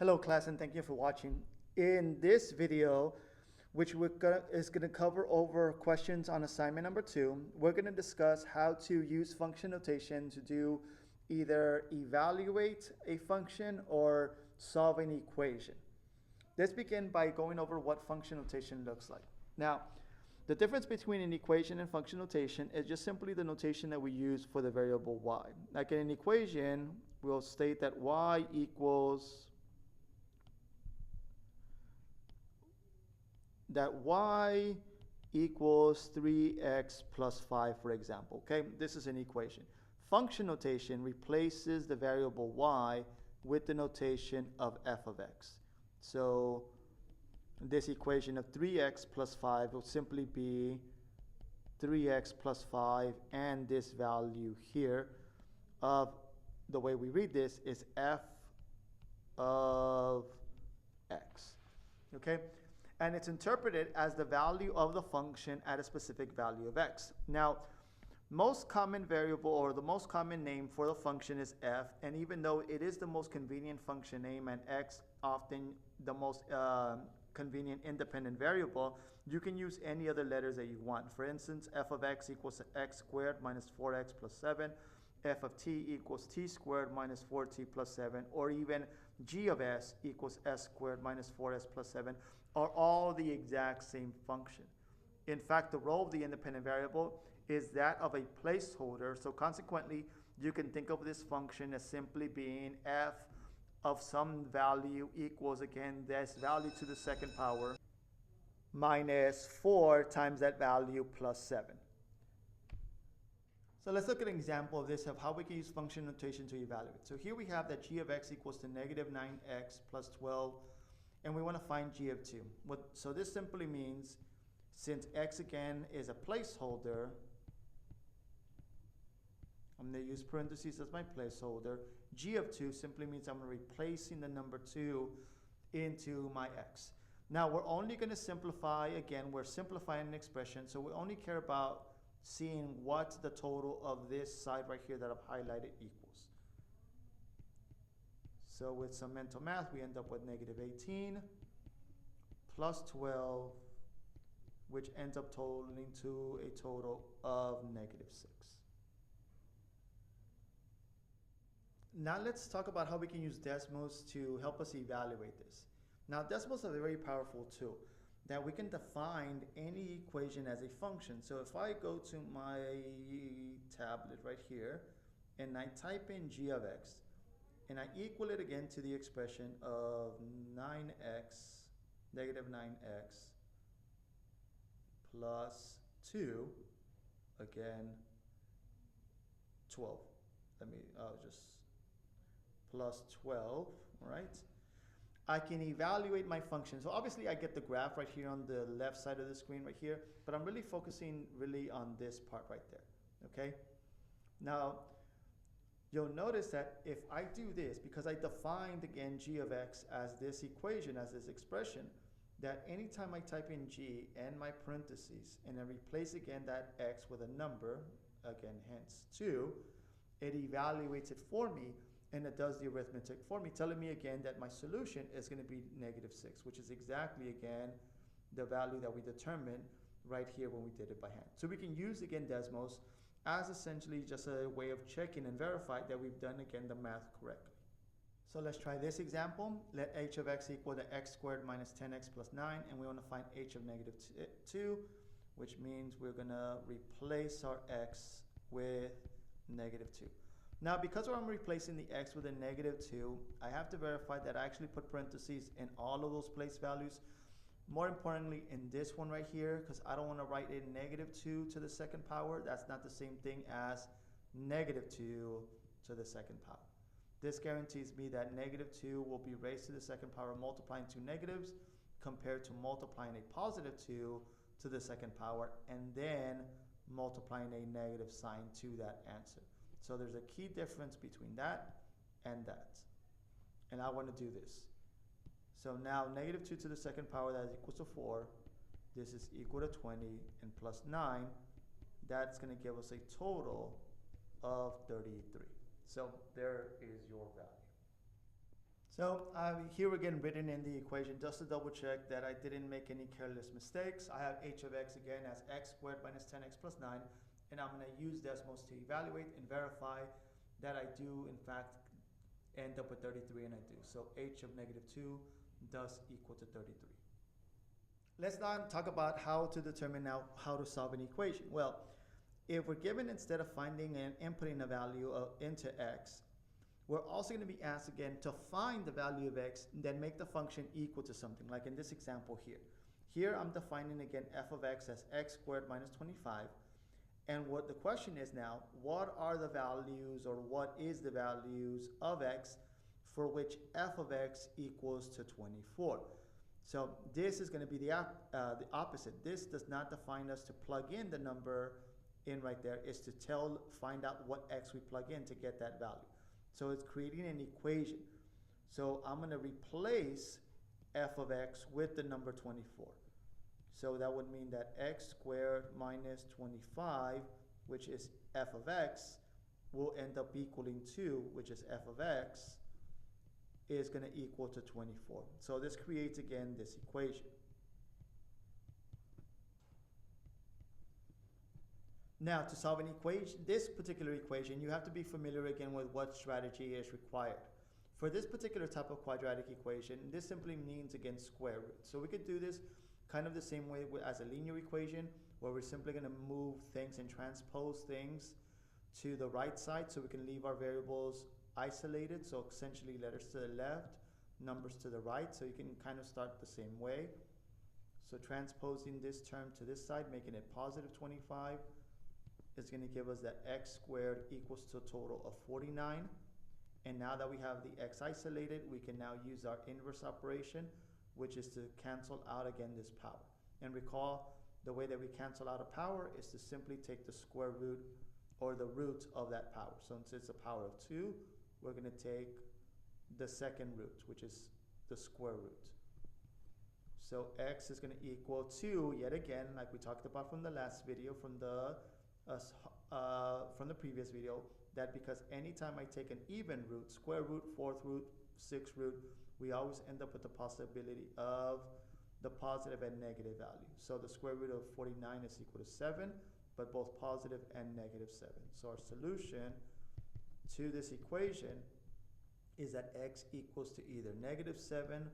Hello class, and thank you for watching. In this video, which is going to cover over questions on assignment number 2, we're going to discuss how to use function notation to do either evaluate a function or solve an equation. Let's begin by going over what function notation looks like. Now, the difference between an equation and function notation is just simply the notation that we use for the variable y. Like in an equation, we'll state that y equals that y equals 3x plus 5, for example. Okay, this is an equation. Function notation replaces the variable y with the notation of f of x. So this equation of 3x plus 5 will simply be 3x plus 5, and this value here of the way we read this is f of x. Okay, and it's interpreted as the value of the function at a specific value of x. Now, most common variable or the most common name for the function is f, and even though it is the most convenient function name and x often the most convenient independent variable, you can use any other letters that you want. For instance, f of x equals x squared minus 4x plus 7, f of t equals t squared minus 4t plus 7, or even g of s equals s squared minus 4s plus 7 are all the exact same function. In fact, the role of the independent variable is that of a placeholder, so consequently, you can think of this function as simply being f of some value equals, again, this value to the second power minus 4 times that value plus 7. So let's look at an example of this, of how we can use function notation to evaluate. So here we have that g of x equals to negative 9x plus 12, and we want to find g of 2. So this simply means, since x again is a placeholder, I'm going to use parentheses as my placeholder. G of 2 simply means I'm replacing the number 2 into my x. Now we're only going to simplify, again, we're simplifying an expression, so we only care about seeing what the total of this side right here that I've highlighted equals. So with some mental math, we end up with negative 18 plus 12, which ends up totaling to a total of negative 6. Now let's talk about how we can use Desmos to help us evaluate this. Now Desmos is a very powerful tool that we can define any equation as a function. So if I go to my tablet right here and I type in g of x and I equal it again to the expression of 9x, negative 9x plus 2, again 12. Just plus 12, right? I can evaluate my function. So obviously I get the graph right here on the left side of the screen right here, but I'm really focusing on this part right there, okay? Now, you'll notice that if I do this, because I defined again g of x as this equation, as this expression, that anytime I type in g and my parentheses and I replace again that x with a number, again hence 2, it evaluates it for me and it does the arithmetic for me, telling me again that my solution is going to be negative 6, which is exactly again the value that we determined right here when we did it by hand. So we can use again Desmos as essentially just a way of checking and verify that we've done again the math correctly. So let's try this example. Let h of x equal to x squared minus 10x plus 9, and we want to find h of negative 2, which means we're going to replace our x with negative 2. Now, because I'm replacing the x with a negative 2, I have to verify that I actually put parentheses in all of those place values. More importantly, in this one right here, because I don't want to write in negative 2 to the second power. That's not the same thing as negative 2 to the second power. This guarantees me that negative 2 will be raised to the second power multiplying two negatives compared to multiplying a positive 2 to the second power and then multiplying a negative sign to that answer. So there's a key difference between that and that. And I want to do this. So now negative 2 to the second power, that is equals to 4. This is equal to 20, and plus 9, that's going to give us a total of 33. So there is your value. So here again written in the equation just to double check that I didn't make any careless mistakes. I have h of x again as x squared minus 10x plus 9, and I'm going to use Desmos to evaluate and verify that I do in fact end up with 33, and I do. So h of negative 2 does equal to 33. Let's now talk about how to determine now how to solve an equation. Well, if we're given, instead of finding and inputting a value into x, we're also going to be asked again to find the value of x and then make the function equal to something, like in this example here. Here I'm defining again f of x as x squared minus 25. And what the question is now, what are the values, or what is the values of x for which f of x equals to 24? So this is going to be the opposite. This does not define us to plug in the number in right there. It's to find out what x we plug in to get that value. So it's creating an equation. So I'm going to replace f of x with the number 24. So that would mean that x squared minus 25, which is f of x, will end up equaling 2, which is f of x, is going to equal to 24. So this creates again this equation. Now, to solve an equation, this particular equation, you have to be familiar again with what strategy is required. For this particular type of quadratic equation, this simply means, again, square root. So we could do this kind of the same way as a linear equation, where we're simply going to move things and transpose things to the right side so we can leave our variables isolated. So essentially letters to the left, numbers to the right. So you can kind of start the same way. So transposing this term to this side, making it positive 25, is going to give us that x squared equals to a total of 49. And now that we have the x isolated, we can now use our inverse operation, which is to cancel out again this power. And recall, the way that we cancel out a power is to simply take the square root, or the root of that power. So since it's a power of 2, we're going to take the second root, which is the square root. So x is going to equal to, yet again, like we talked about from the last video, from the previous video, that because anytime I take an even root, square root, fourth root, sixth root, we always end up with the possibility of the positive and negative value. So the square root of 49 is equal to 7, but both positive and negative 7. So our solution to this equation is that x equals to either negative 7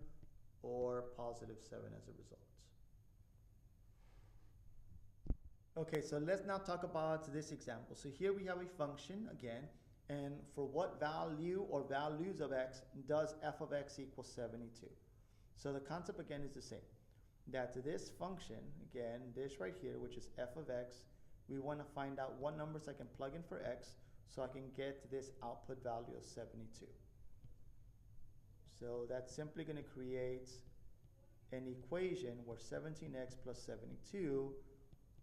or positive 7 as a result. Okay, so let's now talk about this example. So here we have a function again, and for what value or values of x does f of x equal 72? So the concept again is the same, that this function, again, this right here, which is f of x, we want to find out what numbers I can plug in for x so I can get this output value of 72. So that's simply going to create an equation where 17x plus 72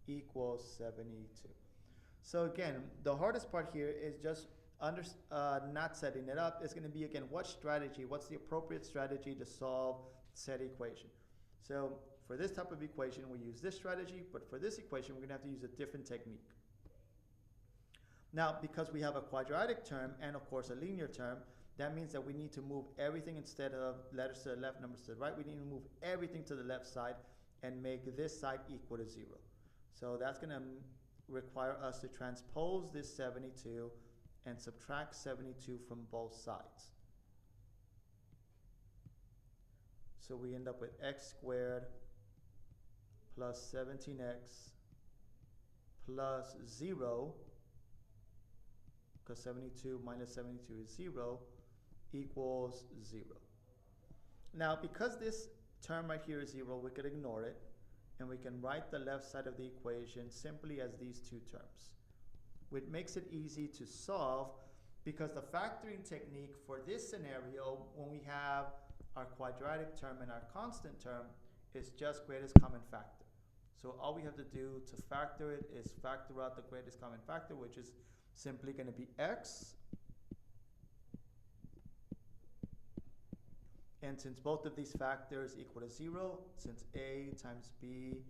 equals 72. So again, the hardest part here is just not setting it up. It's going to be, again, what's the appropriate strategy to solve said equation. So for this type of equation, we use this strategy, but for this equation, we're going to have to use a different technique. Now, because we have a quadratic term and, of course, a linear term, that means that we need to move everything, instead of letters to the left, numbers to the right, we need to move everything to the left side and make this side equal to 0. So that's going to require us to transpose this 72 and subtract 72 from both sides. So we end up with x squared plus 17x plus 0, because 72 minus 72 is 0, equals 0. Now, because this term right here is 0, we could ignore it, and we can write the left side of the equation simply as these two terms, which makes it easy to solve, because the factoring technique for this scenario, when we have our quadratic term and our constant term, is just greatest common factor. So all we have to do to factor it is factor out the greatest common factor, which is simply going to be x. And since both of these factors equal to 0, since a times b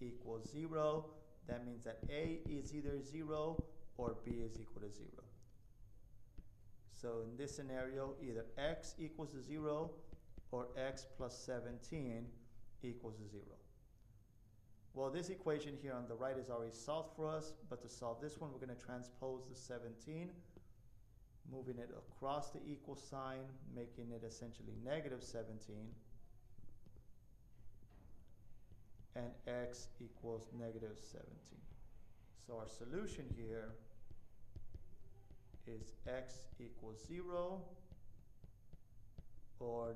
equals 0, that means that a is either 0 or b is equal to 0. So in this scenario, either x equals 0 or x plus 17 equals 0. Well, this equation here on the right is already solved for us, but to solve this one, we're going to transpose the 17, moving it across the equal sign, making it essentially negative 17, and x equals negative 17. So our solution here is x equals 0 or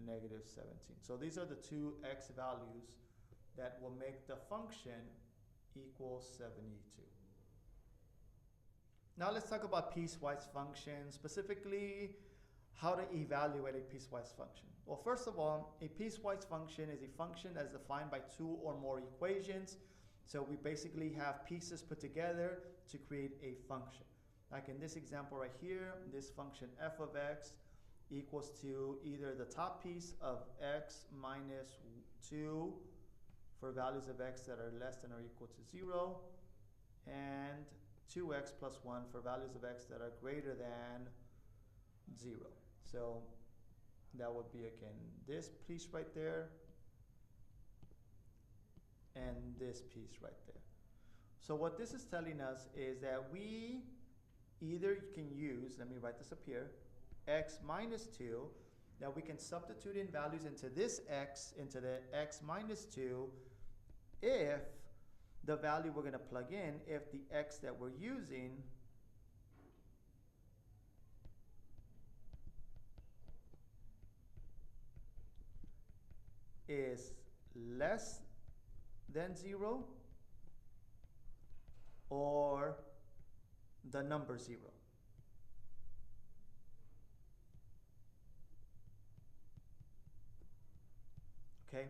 negative 17. So these are the two x values that will make the function equal 72. Now let's talk about piecewise functions, specifically how to evaluate a piecewise function. Well, first of all, a piecewise function is a function that is defined by two or more equations. So we basically have pieces put together to create a function. Like in this example right here, this function f of x equals to either the top piece of x minus 2 for values of x that are less than or equal to 0, and 2x plus 1 for values of x that are greater than 0. So that would be, again, this piece right there and this piece right there. So what this is telling us is that we either can use, let me write this up here, x minus 2, that we can substitute in values into this x, into the x minus 2, if the value we're going to plug in, if the x that we're using is less than 0 or the number 0. Okay,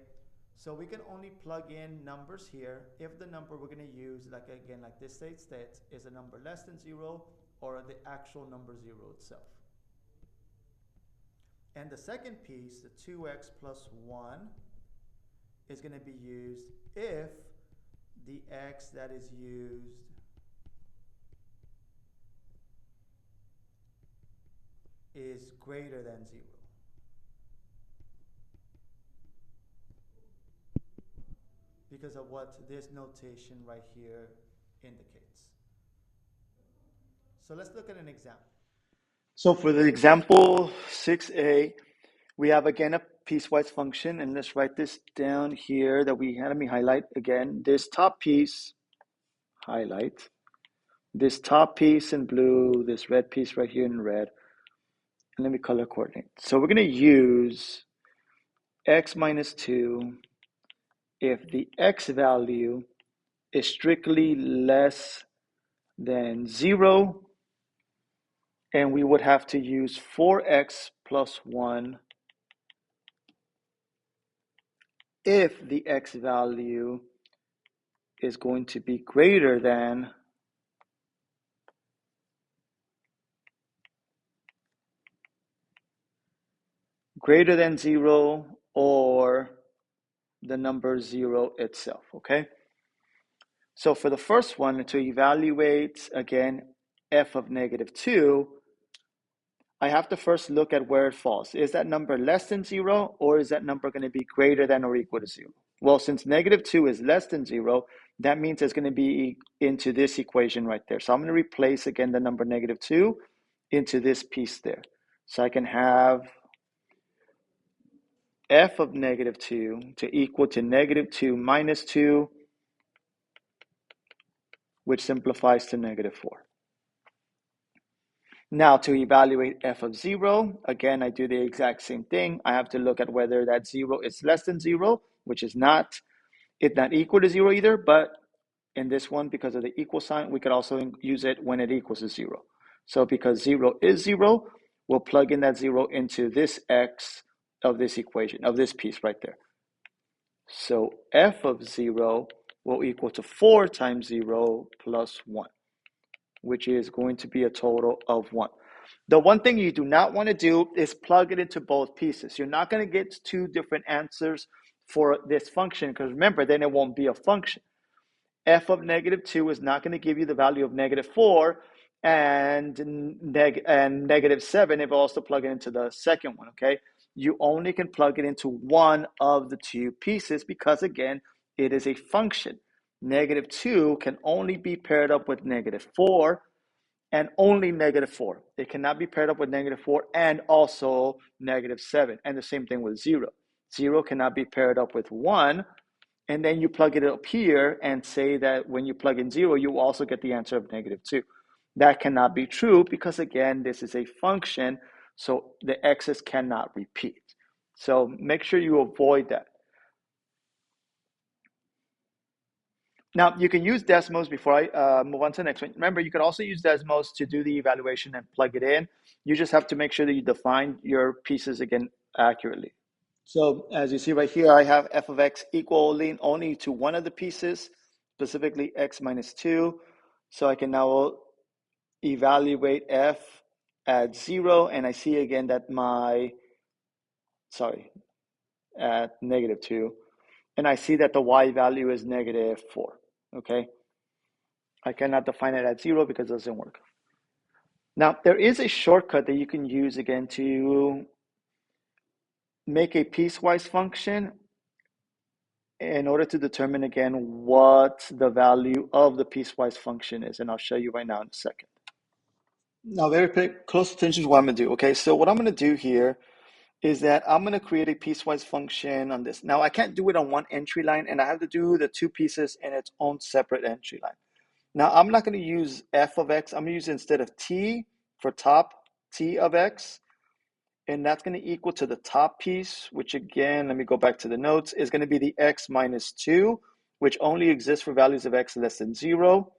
so we can only plug in numbers here if the number we're going to use, like again, like this states, is a number less than 0 or the actual number 0 itself. And the second piece, the 2x plus 1, is going to be used if the x that is used is greater than 0. Because of what this notation right here indicates. So let's look at an example. So for the example 6a, we have again a piecewise function, and let's write this down here that we had. Let me highlight again this top piece, highlight, this top piece in blue, this red piece right here in red, and let me color coordinate. So we're going to use x minus 2 if the x value is strictly less than 0, and we would have to use 4x plus 1 if the x value is going to be greater than 0 or the number 0 itself, okay? So for the first one, to evaluate, again, f of negative 2, I have to first look at where it falls. Is that number less than 0, or is that number going to be greater than or equal to 0? Well, since negative 2 is less than 0, that means it's going to be into this equation right there. So I'm going to replace, again, the number negative 2 into this piece there. So I can have f of negative 2 to equal to negative 2 minus 2, which simplifies to negative 4. Now to evaluate f of 0, again, I do the exact same thing. I have to look at whether that 0 is less than 0, which is not. It's not equal to 0 either, but in this one, because of the equal sign, we could also use it when it equals to 0. So because 0 is 0, we'll plug in that 0 into this x of this equation, of this piece right there. So f of 0 will equal to 4 times 0 plus 1, which is going to be a total of 1. The one thing you do not want to do is plug it into both pieces. You're not going to get two different answers for this function, because remember, then it won't be a function. F of negative 2 is not going to give you the value of negative 4, and -7 if I also plug it into the second one, okay? You only can plug it into one of the two pieces because, again, it is a function. -2 can only be paired up with -4 and only -4. It cannot be paired up with -4 and also -7. And the same thing with 0. 0 cannot be paired up with 1. And then you plug it up here and say that when you plug in 0, you also get the answer of -2. That cannot be true because, again, this is a function, so the x's cannot repeat. So make sure you avoid that. Now, you can use Desmos before I move on to the next one. Remember, you can also use Desmos to do the evaluation and plug it in. You just have to make sure that you define your pieces again accurately. So as you see right here, I have f of x equaling only to one of the pieces, specifically x minus 2. So I can now evaluate f at 0, and I see again that at -2, and I see that the y value is -4, okay? I cannot define it at 0 because it doesn't work. Now, there is a shortcut that you can use again to make a piecewise function in order to determine again what the value of the piecewise function is. And I'll show you right now in a second. Now, very pay close attention to what I'm going to do. Okay, so what I'm going to do here is that I'm going to create a piecewise function on this. Now, I can't do it on one entry line, and I have to do the two pieces in its own separate entry line. Now, I'm not going to use f of x. I'm going to use instead of t for top, t of x. And that's going to equal to the top piece, which again, let me go back to the notes, is going to be the x minus 2, which only exists for values of x less than 0.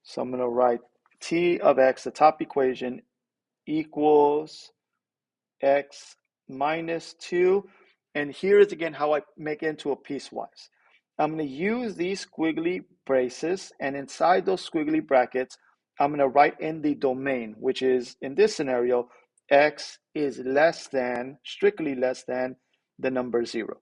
So I'm going to write t of x, the top equation, equals x minus 2. And here is again how I make it into a piecewise. I'm going to use these squiggly braces, and inside those squiggly brackets, I'm going to write in the domain, which is, in this scenario, x is less than, strictly less than, the number 0.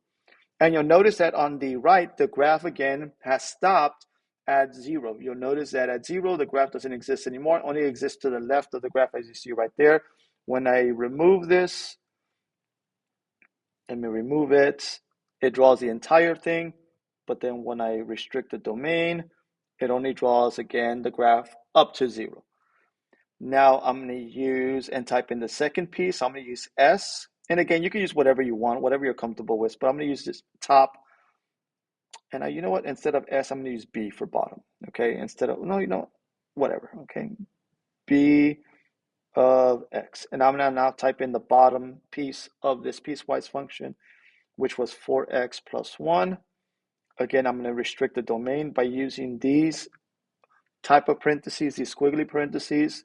And you'll notice that on the right, the graph again has stopped at 0. You'll notice that at 0, the graph doesn't exist anymore, it only exists to the left of the graph, as you see right there. When I remove this, let me remove it, it draws the entire thing. But then when I restrict the domain, it only draws, again, the graph up to 0. Now I'm going to use and type in the second piece. I'm going to use S. And again, you can use whatever you want, whatever you're comfortable with. But I'm going to use this top. And you know what? Instead of S, I'm going to use B for bottom. Okay? Instead of, no, you know, whatever. Okay? B of X. And I'm going to now type in the bottom piece of this piecewise function, which was 4x plus 1. Again, I'm going to restrict the domain by using these type of parentheses, these squiggly parentheses,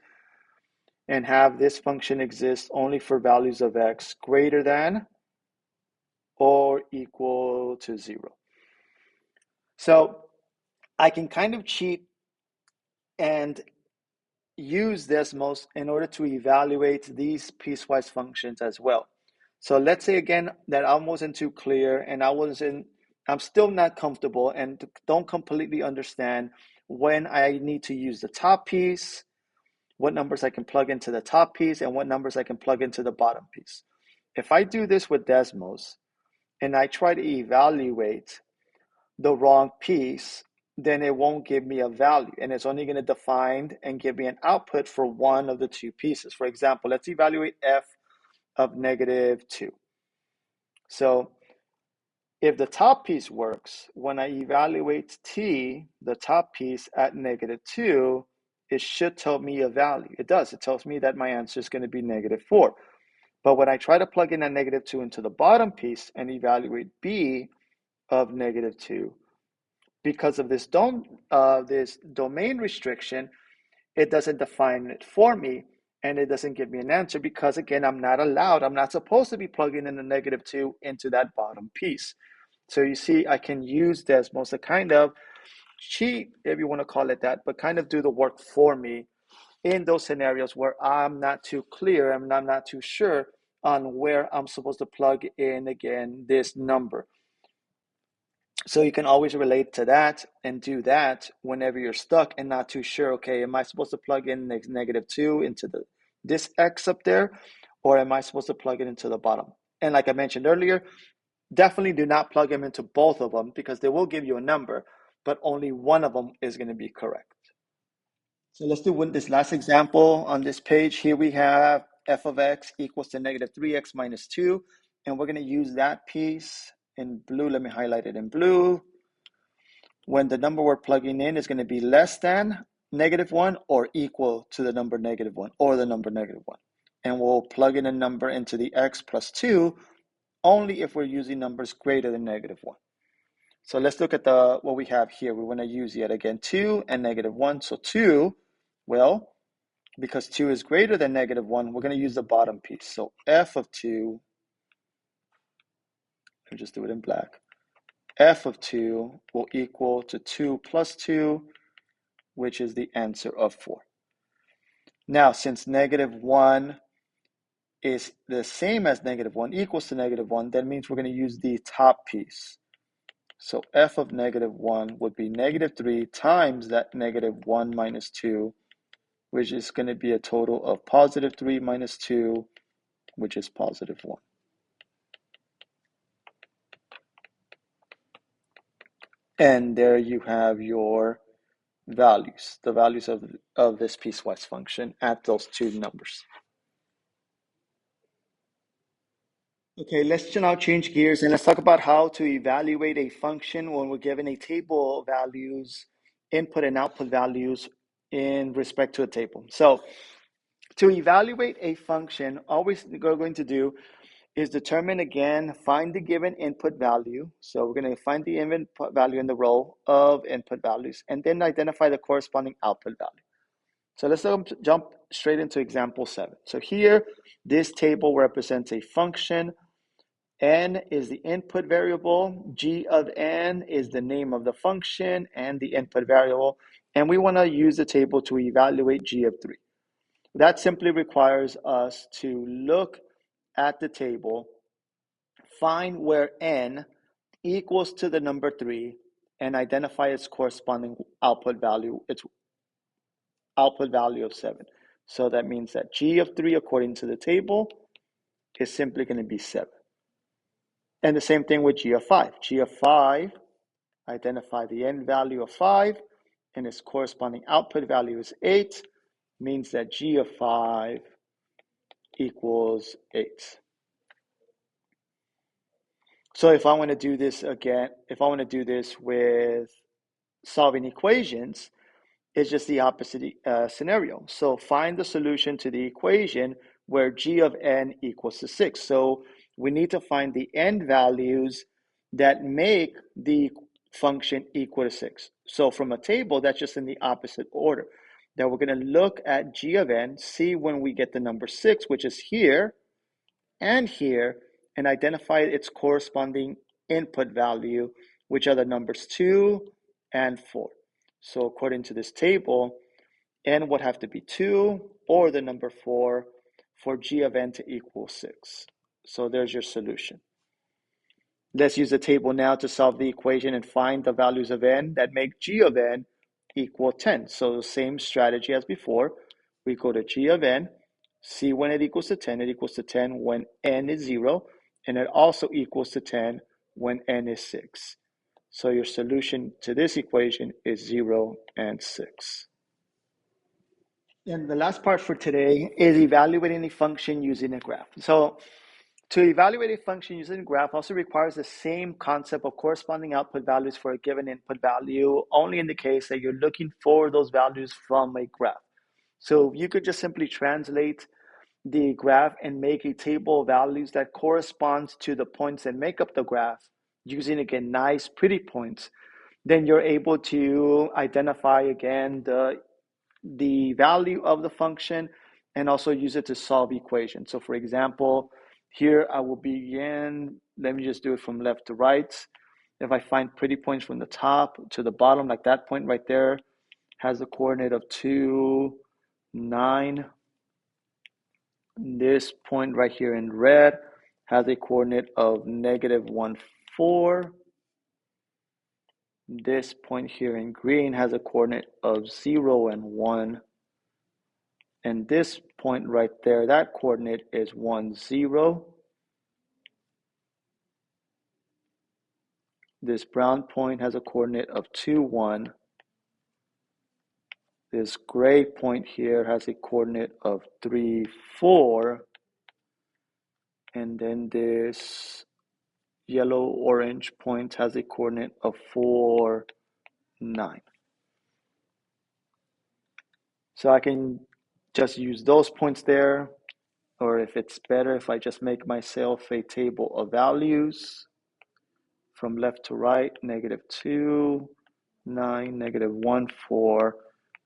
and have this function exist only for values of x greater than or equal to 0. So I can kind of cheat and use Desmos in order to evaluate these piecewise functions as well. So let's say again that I wasn't too clear and I'm still not comfortable and don't completely understand when I need to use the top piece, what numbers I can plug into the top piece, and what numbers I can plug into the bottom piece. If I do this with Desmos and I try to evaluate the wrong piece, then it won't give me a value, and it's only going to define and give me an output for one of the two pieces. For example, let's evaluate f of -2. So if the top piece works, when I evaluate t, the top piece, at -2, it should tell me a value. It does. It tells me that my answer is going to be -4. But when I try to plug in that -2 into the bottom piece and evaluate b of -2, because of this domain restriction, it doesn't define it for me, and it doesn't give me an answer because, again, I'm not supposed to be plugging in the -2 into that bottom piece. So you see, I can use Desmos to kind of cheat, if you want to call it that, but kind of do the work for me in those scenarios where I'm not too clear and I'm not too sure on where I'm supposed to plug in, again, this number. So you can always relate to that and do that whenever you're stuck and not too sure, okay, am I supposed to plug in -2 into this x up there, or am I supposed to plug it into the bottom? And like I mentioned earlier, definitely do not plug them into both of them because they will give you a number, but only one of them is going to be correct. So let's do this last example on this page. Here we have f of x equals to -3x minus 2, and we're going to use that piece in blue. Let me highlight it in blue. When the number we're plugging in is going to be less than -1 or equal to the number -1 or the number -1. And we'll plug in a number into the x plus 2 only if we're using numbers greater than -1. So let's look at what we have here. We want to use yet again 2 and -1. So 2, well, because 2 is greater than -1, we're going to use the bottom piece. So f of 2, let me just do it in black. F of 2 will equal to 2 plus 2, which is the answer of 4. Now, since -1 is the same as -1 equals to -1, that means we're going to use the top piece. So f of -1 would be -3 times that -1 minus 2, which is going to be a total of +3 minus 2, which is +1. And there you have your values, the values of this piecewise function at those two numbers. Okay, let's now change gears and let's talk about how to evaluate a function when we're given a table of values, input and output values in respect to a table. So to evaluate a function, all we're going to do is determine again, find the given input value. So we're going to find the input value in the row of input values and then identify the corresponding output value. So let's jump straight into example 7. So here, this table represents a function. N is the input variable, g of n is the name of the function and the input variable, and we want to use the table to evaluate g of 3. That simply requires us to look at the table, find where n equals to the number 3, and identify its corresponding output value, its output value of 7. So that means that g of 3, according to the table, is simply going to be 7. And the same thing with g of 5. G of 5, identify the end value of 5, and its corresponding output value is 8, means that g of 5 equals 8. So if I want to do this again, if I want to do this with solving equations, it's just the opposite scenario. So find the solution to the equation where g of n equals to 6. So we need to find the end values that make the function equal to 6. So from a table, that's just in the opposite order. That we're going to look at g of n, see when we get the number 6, which is here and here, and identify its corresponding input value, which are the numbers 2 and 4. So according to this table, n would have to be 2 or the number 4 for g of n to equal 6. So there's your solution. Let's use the table now to solve the equation and find the values of n that make g of n equal 10. So the same strategy as before. We go to g of n, see when it equals to 10. It equals to 10 when n is 0, and it also equals to 10 when n is 6. So your solution to this equation is 0 and 6. And the last part for today is evaluating a function using a graph. So to evaluate a function using a graph also requires the same concept of corresponding output values for a given input value, only in the case that you're looking for those values from a graph. So you could just simply translate the graph and make a table of values that corresponds to the points that make up the graph using, again, nice, pretty points. Then you're able to identify, again, the value of the function and also use it to solve equations. So for example, here I will begin, let me just do it from left to right. If I find pretty points from the top to the bottom, like that point right there has a coordinate of 2, 9. This point right here in red has a coordinate of -1, 4. This point here in green has a coordinate of 0 and 1. And this point right there, that coordinate is 1, 0. This brown point has a coordinate of 2, 1. This gray point here has a coordinate of 3, 4. And then this yellow-orange point has a coordinate of 4, 9. So I can just use those points there, or if it's better, if I just make myself a table of values from left to right, -2, 9, -1, 4,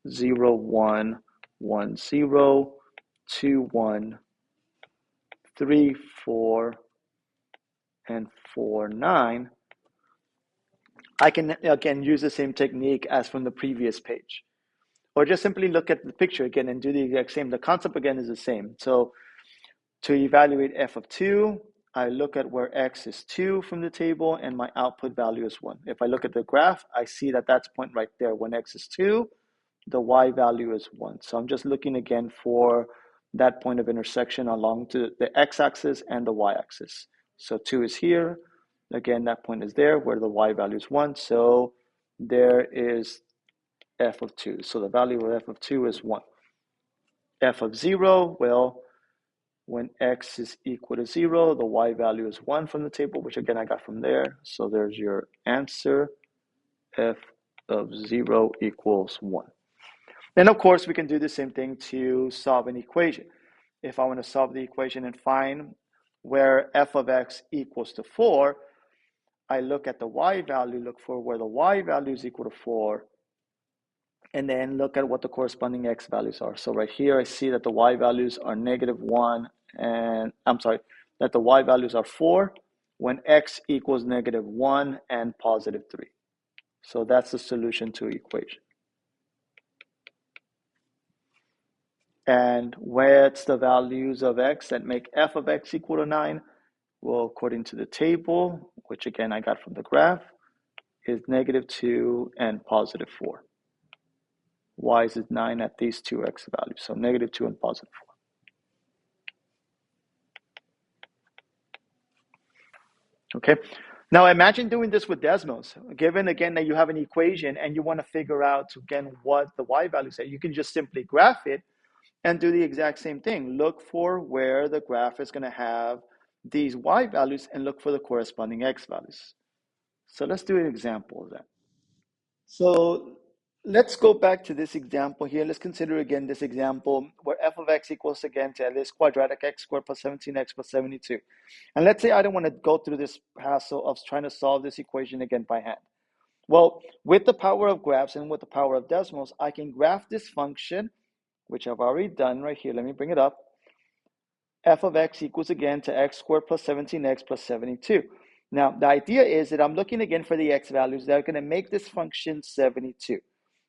0, 1, 1, 0, 2, 1, 3, 4, and 4, 9. I can again use the same technique as from the previous page. Or just simply look at the picture again and do the exact same. The concept again is the same. So to evaluate f of 2, I look at where x is 2 from the table and my output value is 1. If I look at the graph, I see that that's point right there. When x is 2, the y value is 1. So I'm just looking again for that point of intersection along to the x-axis and the y-axis. So 2 is here. Again, that point is there where the y value is 1. So there is f of 2. So the value of f of 2 is 1. F of 0, well, when x is equal to 0, the y value is 1 from the table, which again I got from there. So there's your answer. F of 0 equals 1. Then, of course, we can do the same thing to solve an equation. If I want to solve the equation and find where f of x equals to 4, I look at the y value, look for where the y value is equal to 4, and then look at what the corresponding x values are. So right here, I see that the y values are -1, and that the y values are 4 when x equals -1 and +3. So that's the solution to equation. And what's the values of x that make f of x equal to 9? Well, according to the table, which again I got from the graph, is -2 and +4. Y is 9 at these two x values, so -2 and +4. Okay, now imagine doing this with Desmos. Given again that you have an equation and you want to figure out again what the y values are, you can just simply graph it and do the exact same thing. Look for where the graph is going to have these y values and look for the corresponding x values. So let's do an example of that. So let's go back to this example here. Let's consider again this example where f of x equals again to this quadratic x squared plus 17x plus 72. And let's say I don't want to go through this hassle of trying to solve this equation again by hand. Well, with the power of graphs and with the power of Desmos, I can graph this function, which I've already done right here. Let me bring it up. F of x equals again to x squared plus 17x plus 72. Now, the idea is that I'm looking again for the x values that are going to make this function 72.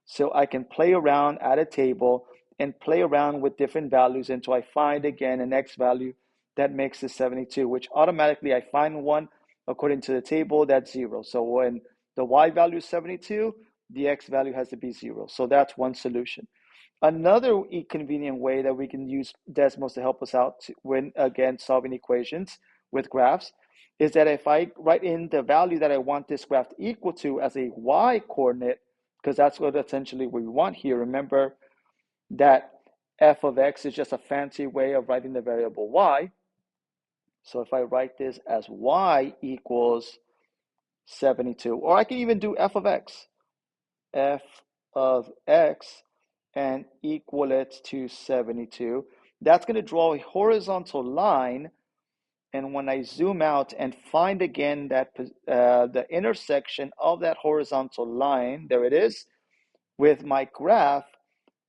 So I can play around at a table and play around with different values until I find again an x value that makes this 72, which automatically I find one according to the table that's 0. So when the y value is 72, the x value has to be 0. So that's one solution. Another convenient way that we can use Desmos to help us out when, again, solving equations with graphs is that if I write in the value that I want this graph to equal to as a y coordinate, because that's what essentially we want here. Remember that f of x is just a fancy way of writing the variable y. So if I write this as y equals 72, or I can even do f of x and equal it to 72. That's going to draw a horizontal line, and when I zoom out and find again that the intersection of that horizontal line, there it is, with my graph,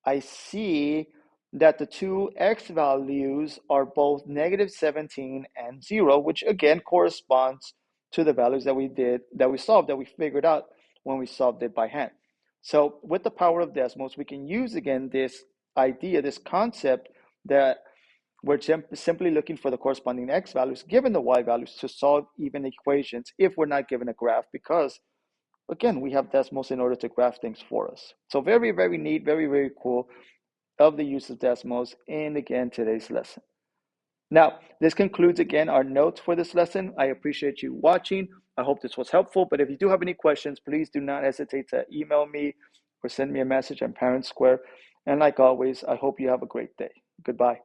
I see that the two x values are both -17 and 0, which again corresponds to the values that we figured out when we solved it by hand. So with the power of Desmos, we can use again this idea, this concept that we're simply looking for the corresponding x values given the y values to solve even equations if we're not given a graph, because again, we have Desmos in order to graph things for us. So very, very neat, very, very cool of the use of Desmos in, again, today's lesson. Now, this concludes, again, our notes for this lesson. I appreciate you watching. I hope this was helpful. But if you do have any questions, please do not hesitate to email me or send me a message on Parent Square. And like always, I hope you have a great day. Goodbye.